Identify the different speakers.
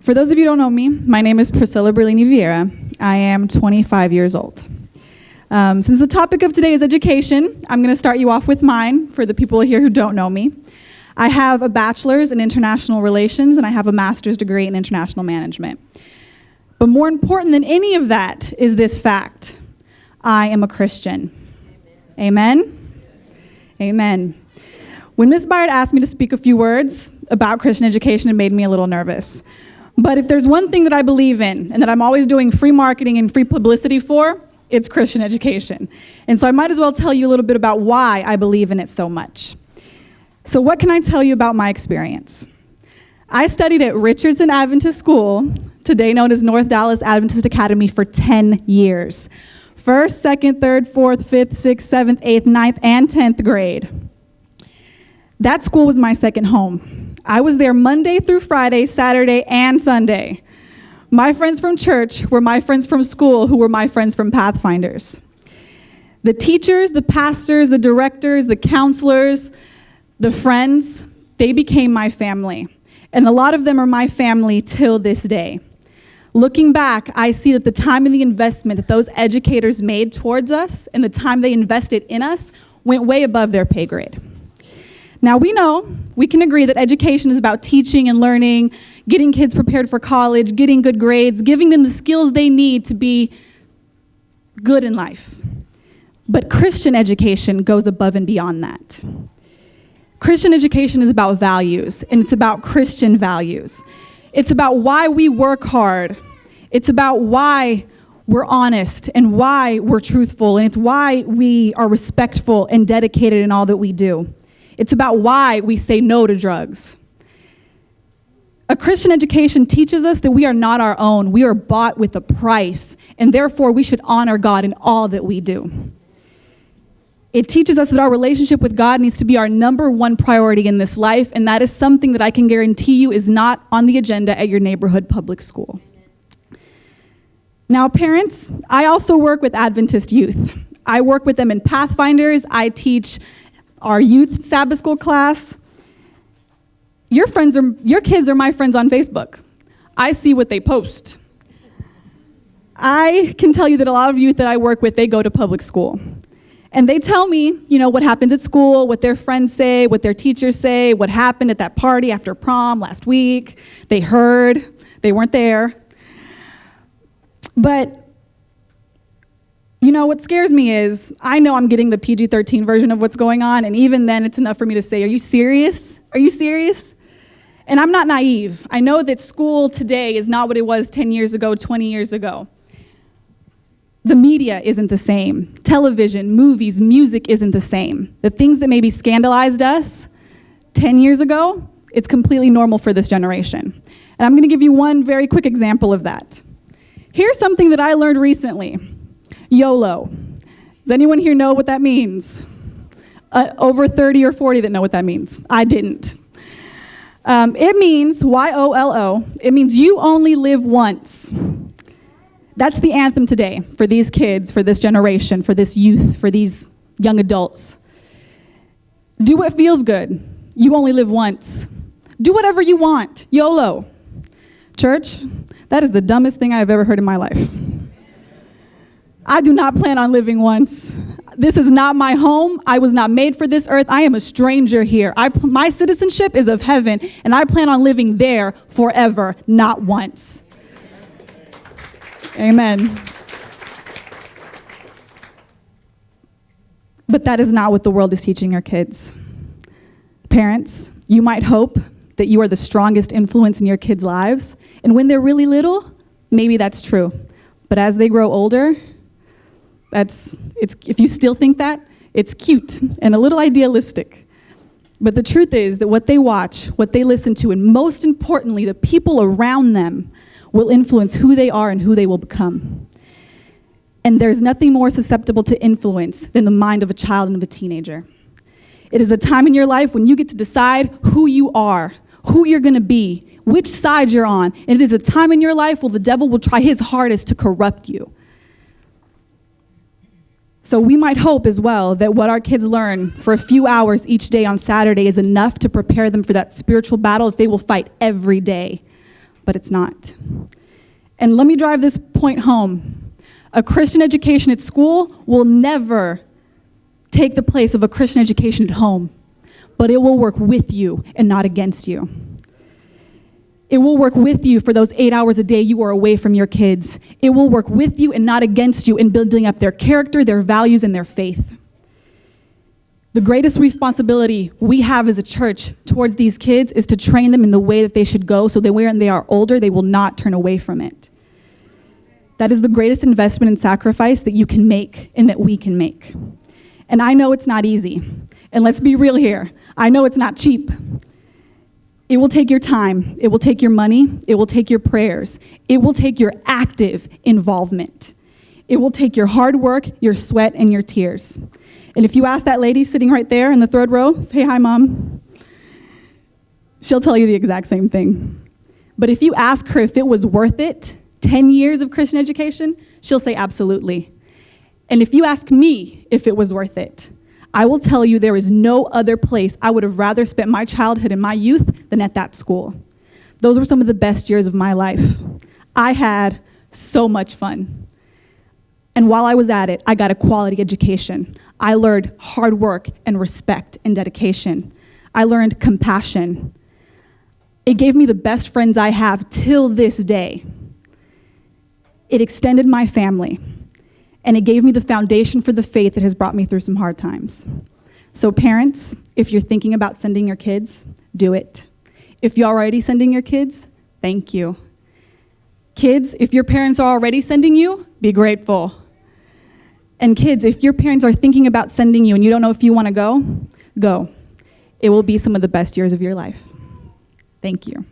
Speaker 1: For those of you who don't know me, my name is Priscila Viera. I am 25 years old. Since the topic of today is education, I'm going to start you off with mine for the people here who don't know me. I have a bachelor's in international relations and I have a master's degree in international management. But more important than any of that is this fact. I am a Christian. Amen? Amen. When Ms. Byard asked me to speak a few words about Christian education, it made me a little nervous. But if there's one thing that I believe in and that I'm always doing free marketing and free publicity for, it's Christian education. And so I might as well tell you a little bit about why I believe in it so much. So what can I tell you about my experience? I studied at Richardson Adventist School, today known as North Dallas Adventist Academy, for 10 years. 1st, 2nd, 3rd, 4th, 5th, 6th, 7th, 8th, 9th, and 10th grade. That school was my second home. I was there Monday through Friday, Saturday, and Sunday. My friends from church were my friends from school who were my friends from Pathfinders. The teachers, the pastors, the directors, the counselors, the friends, they became my family. And a lot of them are my family till this day. Looking back, I see that the time and the investment that those educators made towards us and the time they invested in us went way above their pay grade. Now we can agree that education is about teaching and learning, getting kids prepared for college, getting good grades, giving them the skills they need to be good in life. But Christian education goes above and beyond that. Christian education is about values, and it's about Christian values. It's about why we work hard. It's about why we're honest and why we're truthful, and it's why we are respectful and dedicated in all that we do. It's about why we say no to drugs. A Christian education teaches us that we are not our own. We are bought with a price, and therefore we should honor God in all that we do. It teaches us that our relationship with God needs to be our number one priority in this life, and that is something that I can guarantee you is not on the agenda at your neighborhood public school. Now, parents, I also work with Adventist youth. I work with them in Pathfinders. I teach our youth Sabbath school class. Your kids are my friends on Facebook. I see what they post. I can tell you that a lot of youth that I work with, they go to public school. And they tell me, what happens at school, what their friends say, what their teachers say, what happened at that party after prom last week. They heard, they weren't there. But what scares me is I know I'm getting the PG-13 version of what's going on, and even then it's enough for me to say, are you serious? Are you serious? And I'm not naive. I know that school today is not what it was 10 years ago, 20 years ago. The media isn't the same. Television, movies, music isn't the same. The things that maybe scandalized us 10 years ago, it's completely normal for this generation. And I'm going to give you one very quick example of that. Here's something that I learned recently. YOLO. Does anyone here know what that means? Over 30 or 40 that know what that means. I didn't. It means, YOLO, it means you only live once. That's the anthem today for these kids, for this generation, for this youth, for these young adults. Do what feels good. You only live once. Do whatever you want. YOLO. Church, that is the dumbest thing I have ever heard in my life. I do not plan on living once. This is not my home. I was not made for this earth. I am a stranger here. My citizenship is of heaven, and I plan on living there forever, not once. Amen. But that is not what the world is teaching our kids. Parents, you might hope that you are the strongest influence in your kids' lives, and when they're really little, maybe that's true. But as they grow older, if you still think that, it's cute and a little idealistic. But the truth is that what they watch, what they listen to, and most importantly, the people around them will influence who they are and who they will become. And there's nothing more susceptible to influence than the mind of a child and of a teenager. It is a time in your life when you get to decide who you are, who you're going to be, which side you're on. And it is a time in your life where the devil will try his hardest to corrupt you. So we might hope as well that what our kids learn for a few hours each day on Saturday is enough to prepare them for that spiritual battle that they will fight every day. but it's not. And let me drive this point home. A Christian education at school will never take the place of a Christian education at home, but it will work with you and not against you. It will work with you for those 8 hours a day you are away from your kids. It will work with you and not against you in building up their character, their values, and their faith. The greatest responsibility we have as a church towards these kids is to train them in the way that they should go so that when they are older, they will not turn away from it. That is the greatest investment and sacrifice that you can make and that we can make. And I know it's not easy. And let's be real here. I know it's not cheap. It will take your time. It will take your money. It will take your prayers. It will take your active involvement. It will take your hard work, your sweat, and your tears. And if you ask that lady sitting right there in the third row, say, "Hi, Mom," she'll tell you the exact same thing. But if you ask her if it was worth it, 10 years of Christian education, she'll say absolutely. And if you ask me if it was worth it, I will tell you there is no other place I would have rather spent my childhood and my youth than at that school. Those were some of the best years of my life. I had so much fun. And while I was at it, I got a quality education. I learned hard work and respect and dedication. I learned compassion. It gave me the best friends I have till this day. It extended my family. And it gave me the foundation for the faith that has brought me through some hard times. So parents, if you're thinking about sending your kids, do it. If you're already sending your kids, thank you. Kids, if your parents are already sending you, be grateful. And kids, if your parents are thinking about sending you and you don't know if you want to go, go. It will be some of the best years of your life. Thank you.